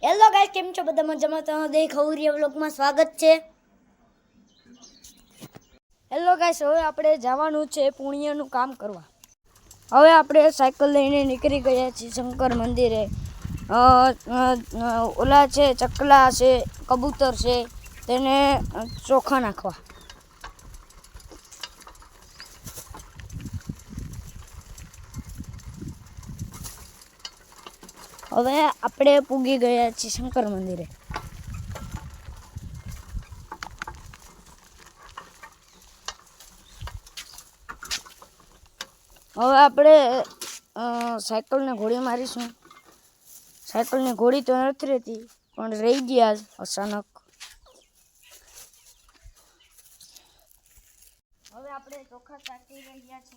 Hello guys, કેમ છો બધા? મજામાં? તમારું દે ખવરિયા વ્લોગમાં સ્વાગત છે. હેલો ગાઈસ, હવે આપણે જવાનું છે પુણ્યનું કામ કરવા. હવે આપણે સાયકલ લઈને નીકળી ગયા છીએ શંકર મંદિરે. ઓલા છે, ચકલા છે, કબૂતર છે, તેને ચોખા નાખવા. હવે આપણે પૂગી ગયા છીએ શંકર મંદિરે. હવે આપણે સાયકલને ઘોડી મારીશું. સાયકલની ઘોડી તો નથી રહેતી, પણ રહી ગયા અચાનક. હવે આપણે ચોખા ચાટી રહ્યા છે.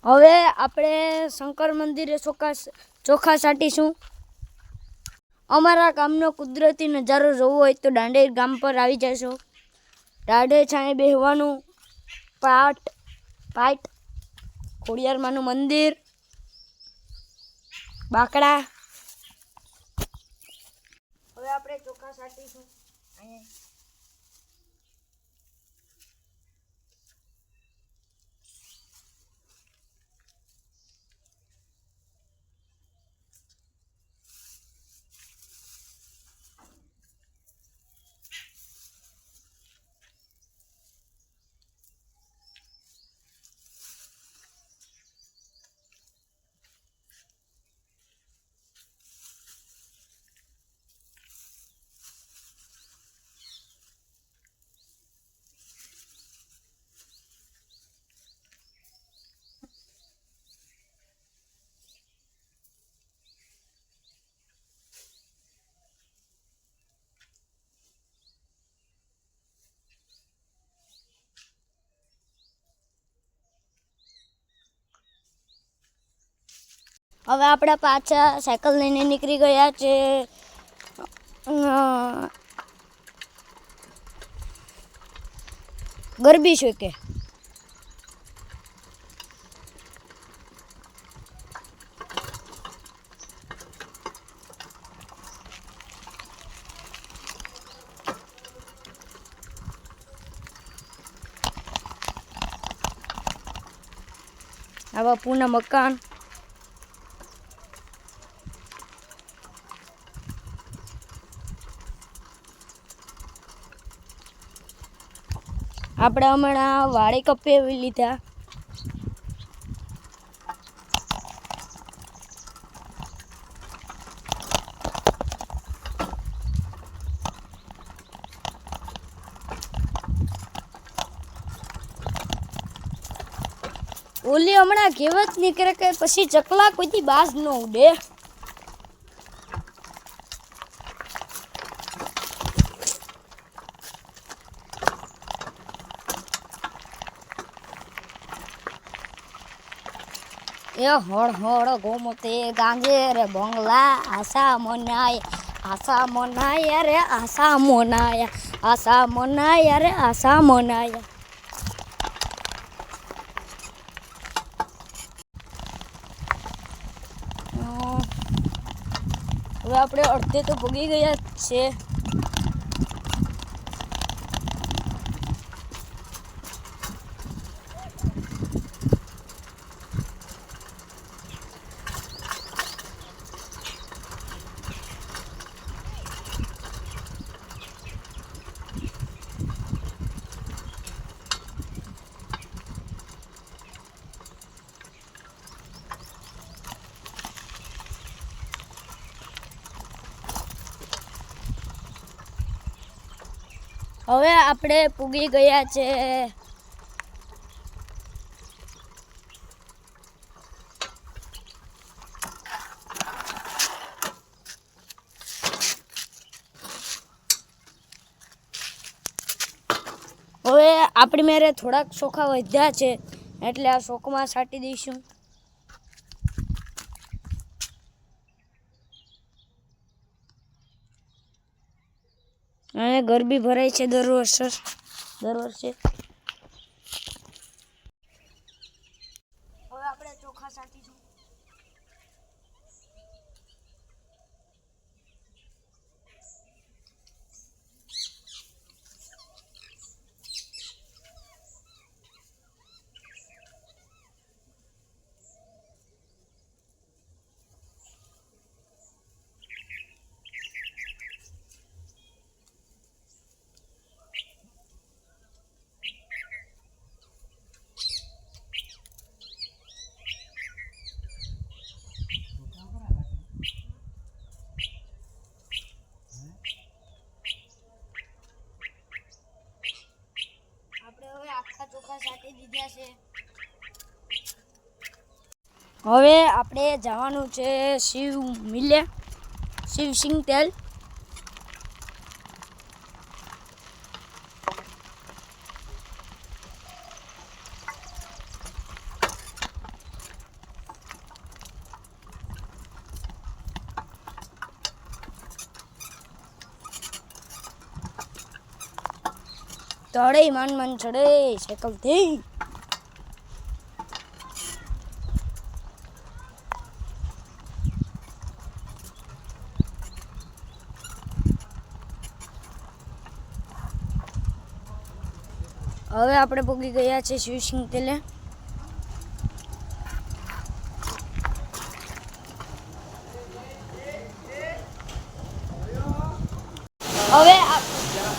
હવે આપણે શંકર મંદિરે ચોખા ચાટીશું. અમારા ગામનો કુદરતી નજારો જોવો હોય તો દાંડેર ગામ પર આવી જશો. દાંડે છાંયે બેહવાનું, પાટ ખોડિયારમાંનું મંદિર, બાકડા. હવે આપણે ચોખા ચાટીશું. હવે આપણે પાછા સાયકલ લઈને નીકળી ગયા છે ગરબી શોકે. આ બાપુના મકાન. આપણે હમણાં વાળી કપાવી લીધા. ઓલી હમણાં કહેવત નીકળે કે પછી ચકલા કોઈથી બાજ ન ઉડે. એ હળ ગોમતે ગાંજે રે બંગલા આશા મનાય રે આશા મનાય રે આશા મનાય. હવે આપણે અડધે તો ભોગી ગયા છે. હવે આપણે પૂગી ગયા છે હવે આપણી મેરે થોડાક ચોખા વધ્યા છે એટલે આ શોકમાં છાંટી દઈશું. અને ગરબી ભરાય છે દર વર્ષે. હવે આપણે ચોખા છાંટીશું. આખા ચોખા છાંટી દીધા છે. હવે આપણે જવાનું છે શિવ મિલે, શિવ સિંગ તેલ. ચડે માન ચડે સાયકલથી. હવે આપણે પહોંચી ગયા છે શિવસિંગ તેલે.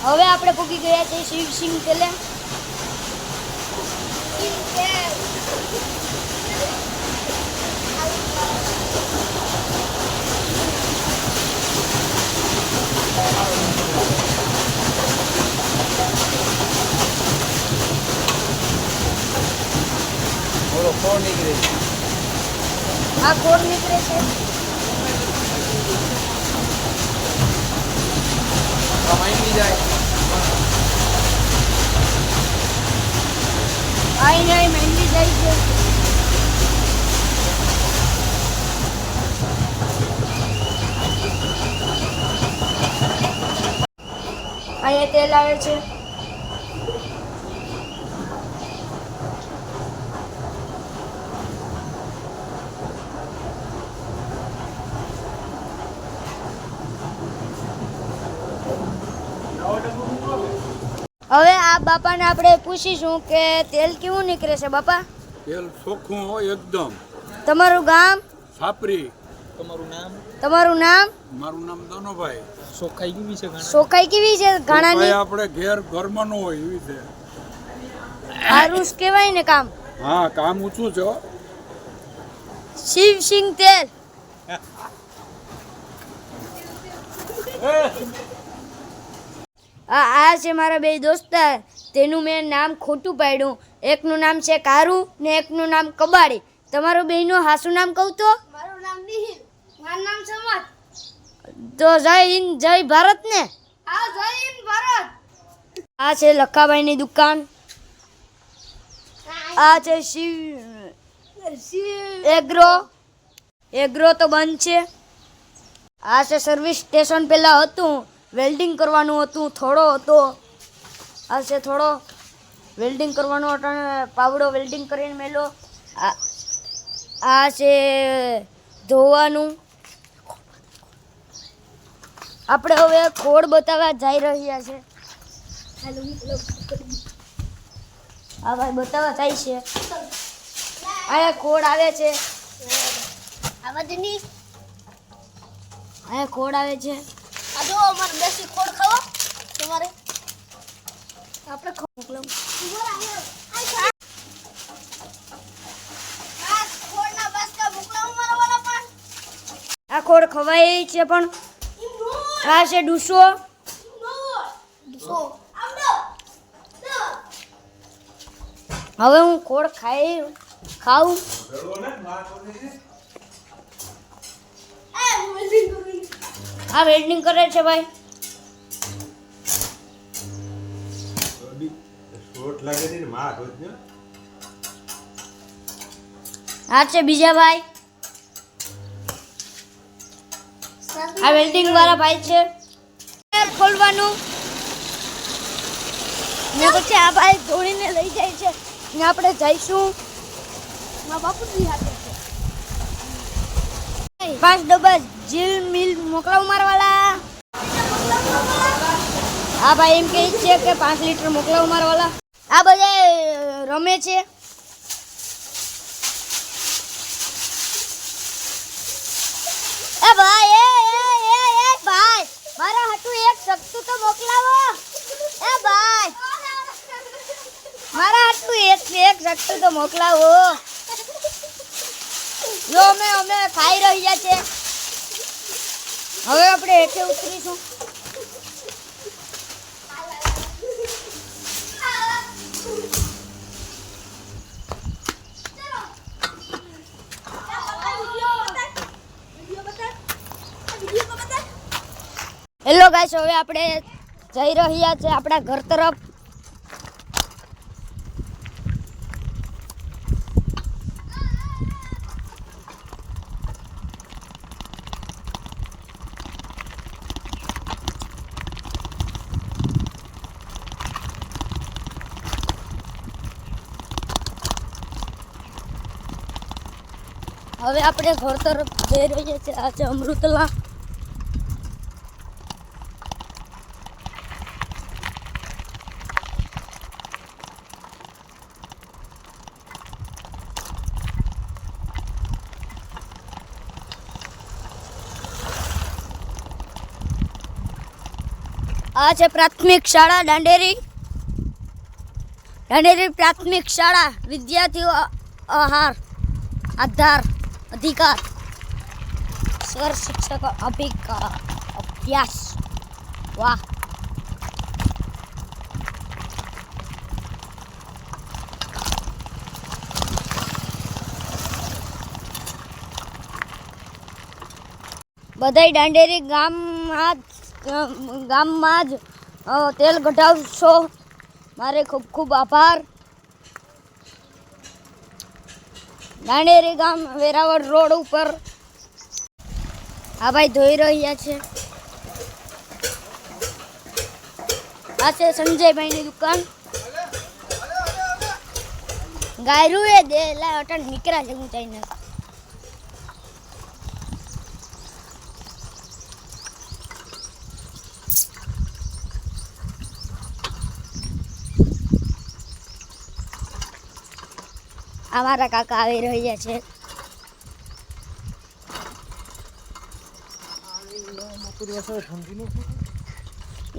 હવે આપણે પહોંચી ગયા છે શિવસિંગ તેલે. આ ખોડ નીકળે છે. આઈ મહેંદી જાય છે. અહીંયા તેલ આવે છે. હવે આ બાપાને આપણે પૂછીશું કે તેલ કેવું નીકળે છે. બાપા, તેલ ચોખ્ખું હોય એકદમ. તમારું ગામ? છાપરી. તમારું નામ? મારું નામ દનોભાઈ. સોખાઈ કેવી છે ઘાણાની? આપણે ઘેર ઘરમાં નો હોય એવી છે. સારું કહેવાય ને કામ? હા, કામ ઊંચું છે. શિવ સિંગ તેલ. આ છે મારા બે દોસ્તાર. તેનું મેં નામ ખોટું પાડ્યું. એકનું નામ છે કારું ને એકનું નામ કબાડી. તમારું બેયનું હાસું નામ કહું તો? મારું નામ નિહિલ. મારું નામ સમત. તો જય હિન્દ જય ભારત ને. હા, જય હિન્દ ભારત. આ છે લખાભાઈની દુકાન. આ છે શિવ એગ્રો તો બંધ છે. આ છે સર્વિસ સ્ટેશન. પહેલાં હતું વેલ્ડિંગ કરવાનું હતું, થોડો હતો. આ છે થોડો વેલ્ડિંગ કરવાનો હતો અને પાવડો વેલ્ડિંગ કરીને મેલો. આ છે ધોવાનું. આપણે હવે ખોડ બતાવવા જઈ રહ્યા છે. આ ભાઈ બતાવવા જાય છે. અહીંયા ખોડ આવે છે. અહીંયા ખોડ આવે છે. આ જો અમારે દેશી ખોડ ખાવો તમારે. આપણે ખોડ ખોડના બાસ્કા મોકલાવું મારા વાળા પણ. આ ખોડ ખવાય છે પણ. આ છે ડૂસો. હવે હું ખોડ ખાઉં. આ વેલ્ડિંગ કરે છે ભાઈ. આ છે બીજા ભાઈ, આ વેલ્ડિંગ વાળા ભાઈ છે. ખોલવાનું ને પછી આ ભાઈ ધોળીને લઈ જાય છે ને આપણે જઈશું મારા બાપુજી હાથે છે. 5 ડબ્બા જીલ મિલ મોકલાવ મારવાલા. આ ભાઈ એમ કહે છે કે 5 લીટર મોકલાવ મારવાલા. આ બધા રમે છે. એ ભાઈ એ ભાઈ મારા હાટુ એક સખ્તું તો મોકલાવો. એ ભાઈ મારા હાટુ એક સખ્તું તો મોકલાવો. જો અમે ખાઈ રહ્યા છે. હવે આપણે હેઠે ઉતરીશું. હેલો ગાઈસ, હવે આપણે જઈ રહ્યા છે આપણા ઘર તરફ. હવે આપણે ઘર તરફ જઈ રહ્યા છીએ. આ છે અમૃતલા. આ છે પ્રાથમિક શાળા દાંડેરી પ્રાથમિક શાળા. વિદ્યાર્થીઓ આધાર અધિકાર સર શિક્ષક અભ્યાસ. વાહ. બધાય દાંડેરી ગામમાં જ તેલ કઢાવશો. મારે ખૂબ ખૂબ આભાર. દાંડેરી ગામ વેરાવળ રોડ ઉપર. આ ભાઈ ધોઈ રહ્યા છે. આ છે સંજયભાઈની દુકાન. ગાયરું એ દે લા અટણ નીકળ્યા છે હું ચાઈને. અમારા કાકા આવી રહ્યા છે.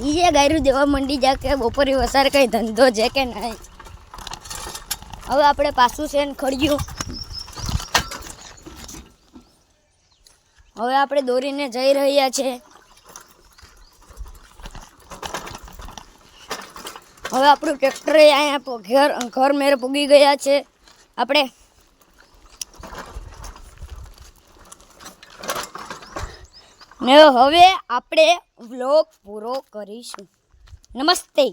ઈએ ગાયરું દેવા મંડી જા કે બપોરે વસારે કઈ ધંધો છે કે નહીં. હવે આપણે પાછું છે ને ખડ્યું. હવે આપણે દોરીને જઈ રહ્યા છે. હવે આપણું ટ્રેક્ટર અહીંયા ઘર મેરે પૂગી ગયા છે. આપણે ને હવે આપણે વ્લોગ પૂરો કરીશું. નમસ્તે.